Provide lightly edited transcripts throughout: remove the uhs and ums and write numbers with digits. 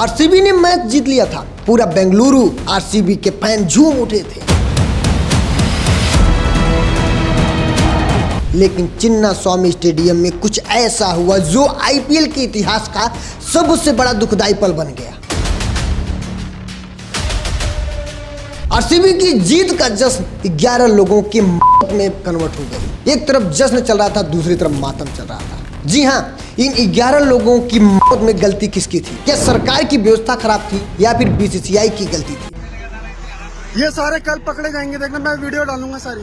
RCB ने match जीत लिया था। पूरा बेंगलुरु आरसीबी के फैन झूम उठे थे। लेकिन चिन्नास्वामी स्टेडियम में कुछ ऐसा हुआ जो आईपीएल के इतिहास का सबसे बड़ा दुखदाई पल बन गया। आरसीबी की जीत का जश्न 11 लोगों की मौत में कन्वर्ट हो गई। एक तरफ जश्न चल रहा था, दूसरी तरफ मातम चल रहा था। जी हाँ, इन 11 लोगों की मौत में गलती किसकी थी? क्या सरकार की व्यवस्था खराब थी या फिर बीसीसीआई की गलती थी? ये सारे कल पकड़े जाएंगे, देखना मैं वीडियो डालूंगा सारी।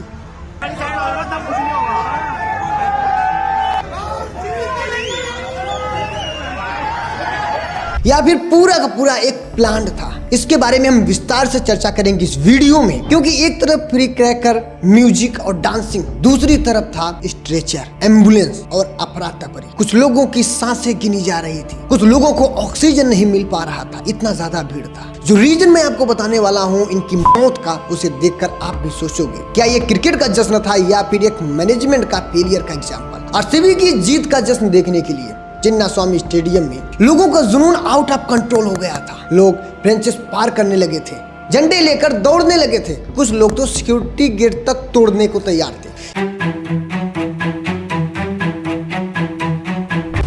या फिर पूरा का पूरा एक प्लान था? इसके बारे में हम विस्तार से चर्चा करेंगे इस वीडियो में, क्योंकि एक तरफ फ्री क्रैकर, म्यूजिक और डांसिंग, दूसरी तरफ था स्ट्रेचर, एम्बुलेंस और अफरा तफरी। कुछ लोगों की सांसें गिनी जा रही थी, कुछ लोगों को ऑक्सीजन नहीं मिल पा रहा था, इतना ज्यादा भीड़ था। जो रीजन मैं आपको बताने वाला हूँ इनकी मौत का, उसे देखकर आप भी सोचोगे क्या ये क्रिकेट का जश्न था या फिर एक मैनेजमेंट का फेलियर का एग्जाम्पल। आरसीबी की जीत का जश्न देखने के लिए चिन्नास्वामी स्टेडियम में लोगों का जुनून आउट ऑफ कंट्रोल हो गया था। लोग फ्रेंचेस पार करने लगे थे, झंडे लेकर दौड़ने लगे थे, कुछ लोग तो सिक्योरिटी गेट तक तोड़ने को तैयार थे।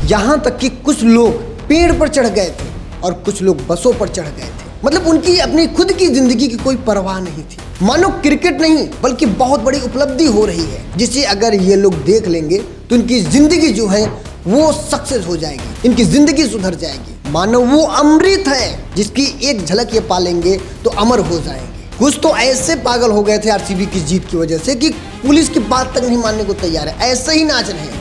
यहां तक कि कुछ लोग पेड़ पर चढ़ गए थे और कुछ लोग बसों पर चढ़ गए थे। मतलब उनकी अपनी खुद की जिंदगी की कोई परवाह नहीं थी। मानो क्रिकेट नहीं बल्कि बहुत बड़ी उपलब्धि हो रही है, जिसे अगर ये लोग देख लेंगे तो इनकी जिंदगी जो है वो सक्सेस हो जाएगी, इनकी जिंदगी सुधर जाएगी। मानो वो अमृत है जिसकी एक झलक ये पालेंगे तो अमर हो जाएंगे। कुछ तो ऐसे पागल हो गए थे आरसीबी की जीत की वजह से कि पुलिस की बात तक नहीं मानने को तैयार है, ऐसे ही नाच रहे हैं।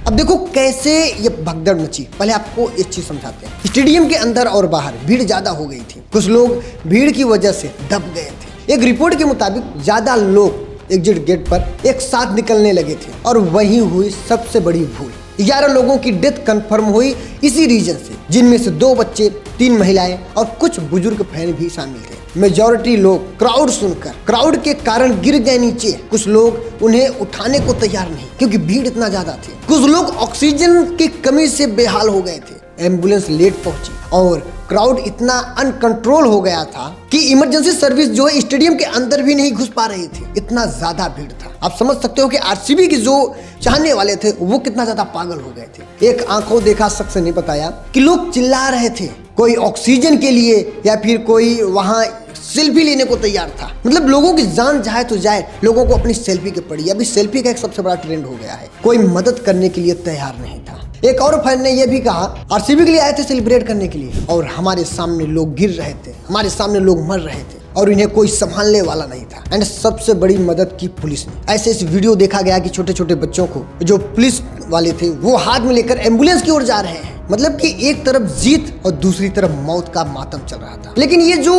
अब देखो कैसे ये भगदड़ मची। पहले आपको एक चीज समझाते हैं। स्टेडियम के अंदर और बाहर भीड़ ज्यादा हो गई थी, कुछ लोग भीड़ की वजह से दब गए थे। एक रिपोर्ट के मुताबिक ज्यादा लोग एग्जिट गेट पर एक साथ निकलने लगे थे और वहीं हुई सबसे बड़ी भूल। 11 लोगों की डेथ कंफर्म हुई इसी रीजन से, जिनमें से 2 बच्चे, 3 महिलाएं और कुछ बुजुर्ग फैन भी शामिल थे। मेजॉरिटी लोग क्राउड सुनकर, क्राउड के कारण गिर गए नीचे। कुछ लोग उन्हें उठाने को तैयार नहीं क्योंकि भीड़ इतना ज्यादा थी। कुछ लोग ऑक्सीजन की कमी से बेहाल हो गए थे। एम्बुलेंस लेट पहुंची और क्राउड इतना अनकंट्रोल हो गया था कि इमरजेंसी सर्विस जो है स्टेडियम के अंदर भी नहीं घुस पा रही थी, इतना ज्यादा भीड़ था। आप समझ सकते हो कि आरसीबी के जो चाहने वाले थे वो कितना ज्यादा पागल हो गए थे। एक आंखों देखा शख्स ने बताया कि लोग चिल्ला रहे थे, कोई ऑक्सीजन के लिए या फिर कोई वहां सेल्फी लेने को तैयार था। मतलब लोगों की जान जाए तो जाए, लोगों को अपनी सेल्फी की पड़ी। अभी सेल्फी का एक सबसे बड़ा ट्रेंड हो गया है। कोई मदद करने के लिए तैयार नहीं था। एक और फैन ने यह भी कहा, आरसीबी के लिए आए थे सेलिब्रेट करने के लिए और हमारे सामने लोग गिर रहे थे, हमारे सामने लोग मर रहे थे और इन्हें कोई संभालने वाला नहीं था। एंड सबसे बड़ी मदद की पुलिस ने। ऐसे इस वीडियो देखा गया कि छोटे छोटे बच्चों को जो पुलिस वाले थे वो हाथ में लेकर एम्बुलेंस की ओर जा रहे हैं। मतलब कि एक तरफ जीत और दूसरी तरफ मौत का मातम चल रहा था। लेकिन ये जो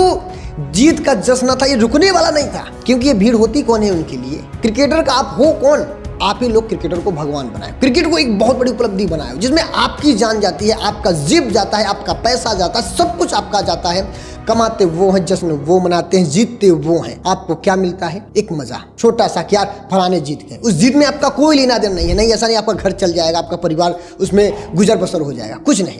जीत का जश्न था ये रुकने वाला नहीं था, क्योंकि ये भीड़ होती कौन है उनके लिए? क्रिकेटर का आप हो कौन? आप ही लोग क्रिकेटर को भगवान बनाए, क्रिकेट को एक बहुत बड़ी उपलब्धि बनाए जिसमें आपकी जान जाती है, आपका जीव जाता है, आपका पैसा जाता है, सब कुछ आपका जाता है। कमाते वो हैं, जश्न वो मनाते हैं, जीतते वो हैं। आपको क्या मिलता है? एक मजा, छोटा सा कि यार फलाने जीत गए। उस जीत में आपका कोई लेना देना नहीं है। नहीं, ऐसा नहीं आपका घर चल जाएगा, आपका परिवार उसमें गुजर बसर हो जाएगा, कुछ नहीं।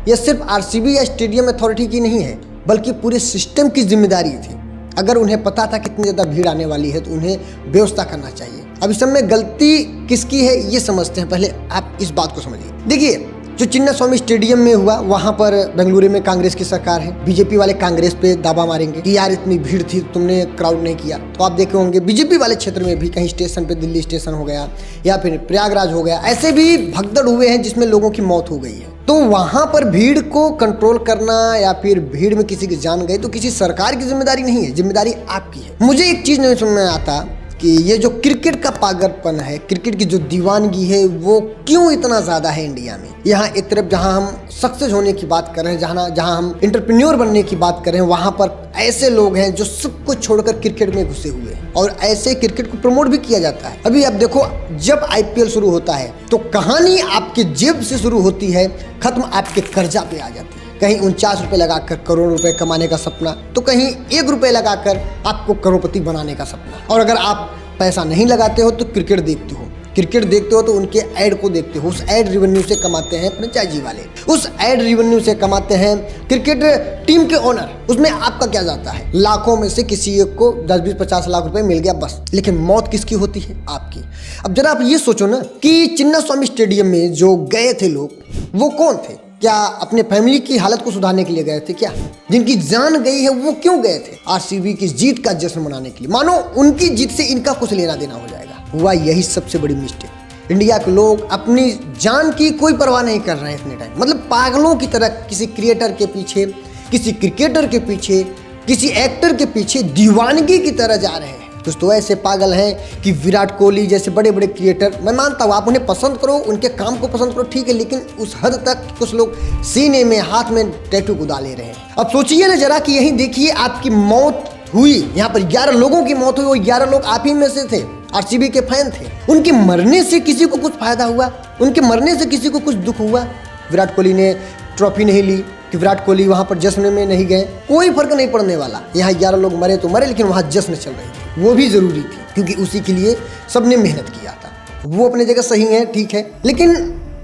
यह सिर्फ आरसीबी या स्टेडियम अथॉरिटी की नहीं है बल्कि पूरे सिस्टम की जिम्मेदारी थी। अगर उन्हें पता था कितनी ज़्यादा भीड़ आने वाली है तो उन्हें व्यवस्था करना चाहिए। अब इस समय गलती किसकी है ये समझते हैं। पहले आप इस बात को समझिए। देखिए, जो चिन्नास्वामी स्टेडियम में हुआ वहां पर बेंगलुरु में कांग्रेस की सरकार है। बीजेपी वाले कांग्रेस पे दावा मारेंगे कि यार इतनी भीड़ थी, तुमने क्राउड नहीं किया। तो आप देखे होंगे बीजेपी वाले क्षेत्र में भी कहीं स्टेशन पे, दिल्ली स्टेशन हो गया या फिर प्रयागराज हो गया, ऐसे भी भगदड़ हुए हैं जिसमें लोगों की मौत हो गई है। तो वहां पर भीड़ को कंट्रोल करना या फिर भीड़ में किसी की जान गई तो किसी सरकार की जिम्मेदारी नहीं है, जिम्मेदारी आपकी है। मुझे एक चीज नहीं समझ में आता कि ये जो क्रिकेट का पागलपन है, क्रिकेट की जो दीवानगी है वो क्यों इतना ज्यादा है इंडिया में। यहाँ एक तरफ जहाँ हम सक्सेस होने की बात कर रहे हैं, जहाँ हम एंटरप्रेन्योर बनने की बात कर रहे हैं, वहाँ पर ऐसे लोग हैं जो सब कुछ छोड़कर क्रिकेट में घुसे हुए हैं और ऐसे क्रिकेट को प्रमोट भी किया जाता है। अभी आप देखो, जब आईपीएल शुरू होता है तो कहानी आपके जेब से शुरू होती है, खत्म आपके कर्जा पे आ जाती है। कहीं 49 रुपए लगाकर करोड़ रुपए कमाने का सपना, तो कहीं 1 रुपए लगाकर आपको करोड़पति बनाने का सपना। और अगर आप पैसा नहीं लगाते हो तो क्रिकेट देखते हो, क्रिकेट देखते हो तो उनके ऐड को देखते हो, उस ऐड रेवेन्यू से कमाते हैं फ्रेंचाइजी वाले, उस ऐड रेवेन्यू से कमाते हैं क्रिकेट टीम के ओनर। उसमें आपका क्या जाता है? लाखों में से किसी एक को 10-20-50 लाख रुपए मिल गया बस। लेकिन मौत किसकी होती है? आपकी। अब जरा आप ये सोचो ना कि चिन्नास्वामी स्टेडियम में जो गए थे लोग, वो कौन थे? क्या अपने फैमिली की हालत को सुधारने के लिए गए थे? क्या जिनकी जान गई है वो क्यों गए थे? आरसीबी की जीत का जश्न मनाने के लिए, मानो उनकी जीत से इनका कुछ लेना देना हो जाएगा। हुआ यही सबसे बड़ी मिस्टेक। इंडिया के लोग अपनी जान की कोई परवाह नहीं कर रहे हैं इतने टाइम, मतलब पागलों की तरह किसी क्रिएटर के पीछे, किसी क्रिकेटर के पीछे, किसी एक्टर के पीछे दीवानगी की तरह जा रहे हैं। कुछ तो ऐसे पागल हैं कि विराट कोहली जैसे बड़े बड़े क्रिएटर, मैं मानता हूँ आप उन्हें पसंद करो, उनके काम को पसंद करो, ठीक है, लेकिन उस हद तक कुछ लोग सीने में हाथ में टैटू को डाले रहे हैं। अब सोचिए ना जरा कि यही देखिए आपकी मौत हुई, यहाँ पर 11 लोगों की मौत हुई, वो 11 लोग आप ही में से थे, आरसीबी के फैन थे। उनके मरने से किसी को कुछ फायदा हुआ? उनके मरने से किसी को कुछ दुख हुआ? विराट कोहली ने ट्रॉफी नहीं ली कि विराट कोहली वहां पर जश्न में नहीं गए, कोई फर्क नहीं पड़ने वाला। यहाँ 11 लोग मरे तो मरे, लेकिन वहां जश्न चल रही थी, वो भी जरूरी थी क्योंकि उसी के लिए सबने मेहनत किया था। वो अपनी जगह सही है, ठीक है, लेकिन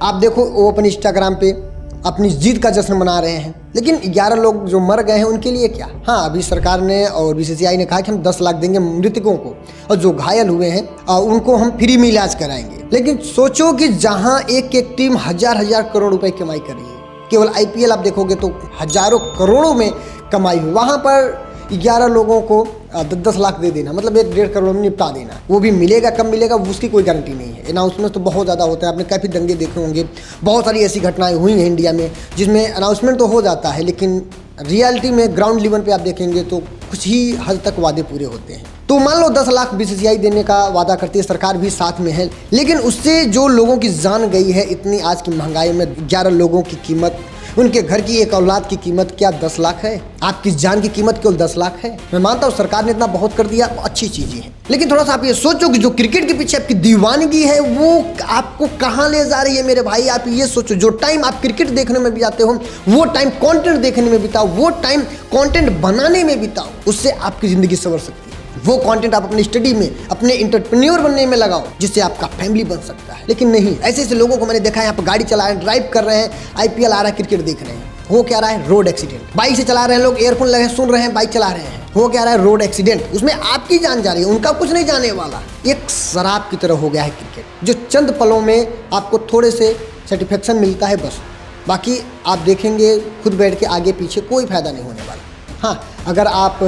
आप देखो वो अपने इंस्टाग्राम पे अपनी जीत का जश्न मना रहे हैं, लेकिन 11 लोग जो मर गए हैं उनके लिए क्या? हाँ, अभी सरकार ने और बीसीसीआई ने कहा कि हम 10 लाख देंगे मृतकों को, और जो घायल हुए हैं उनको हम फ्री में इलाज कराएंगे। लेकिन सोचो कि जहां एक एक टीम हजार करोड़ रुपए कमाई कर रही है, केवल आईपीएल आप देखोगे तो हजारों करोड़ों में कमाई हुई, वहां पर 11 लोगों को 10 लाख दे देना, मतलब 1-1.5 करोड़ में निपटा देना। वो भी मिलेगा कब मिलेगा उसकी कोई गारंटी नहीं है। अनाउंसमेंट तो बहुत ज़्यादा होता है, आपने काफ़ी दंगे देखे होंगे, बहुत सारी ऐसी घटनाएं हुई हैं इंडिया में जिसमें अनाउंसमेंट तो हो जाता है, लेकिन रियलिटी में ग्राउंड लेवल पे आप देखेंगे तो कुछ ही हद तक वादे पूरे होते हैं। तो मान लो 10 लाख बीसीसीआई देने का वादा करती है, सरकार भी साथ में है, लेकिन उससे जो लोगों की जान गई है इतनी आज की महंगाई में, 11 लोगों की कीमत, उनके घर की एक औलाद की कीमत क्या 10 लाख है? आपकी जान की कीमत केवल 10 लाख है? मैं मानता हूँ सरकार ने इतना बहुत कर दिया, अच्छी चीजें हैं, लेकिन थोड़ा सा आप ये सोचो कि जो क्रिकेट के पीछे आपकी दीवानगी है वो आपको कहाँ ले जा रही है मेरे भाई। आप ये सोचो, जो टाइम आप क्रिकेट देखने में बिताते हो वो टाइम कंटेंट देखने में बिताओ, वो टाइम कंटेंट बनाने में बिताओ, उससे आपकी जिंदगी संवर सकती है। वो कंटेंट आप अपनी स्टडी में, अपने एंटरप्रेन्योर बनने में लगाओ, जिससे आपका फैमिली बन सकता है। लेकिन नहीं, ऐसे ऐसे लोगों को मैंने देखा है यहाँ पर गाड़ी चला रहे हैं, ड्राइव कर रहे हैं, आईपीएल आ रहा है, क्रिकेट देख रहे हैं, हो क्या रहा है? Road accident. बाइक से चला रहे हैं लोग, ईयरफोन लगे सुन रहे हैं, बाइक चला रहे हैं, हो क्या रहा है? Road accident. उसमें आपकी जान जा रही है, उनका कुछ नहीं जाने वाला। एक शराब की तरह हो गया है क्रिकेट, जो चंद पलों में आपको थोड़े से सेटिस्फेक्शन मिलता है बस, बाकी आप देखेंगे खुद बैठ के आगे पीछे कोई फायदा नहीं होने वाला। हाँ, अगर आप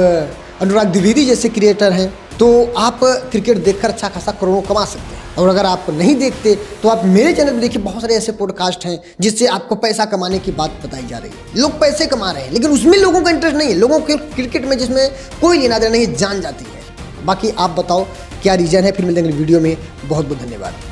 अनुराग द्विवेदी जैसे क्रिएटर हैं तो आप क्रिकेट देखकर अच्छा खासा करोड़ों कमा सकते हैं, और अगर आप नहीं देखते तो आप मेरे चैनल पर देखिए, बहुत सारे ऐसे पॉडकास्ट हैं जिससे आपको पैसा कमाने की बात बताई जा रही है। लोग पैसे कमा रहे हैं, लेकिन उसमें लोगों का इंटरेस्ट नहीं है, लोगों के क्रिकेट में जिसमें कोई लेना देना नहीं, जान जाती है। बाकी आप बताओ क्या रीज़न है? फिर मिलते हैं अगली वीडियो में। बहुत बहुत धन्यवाद।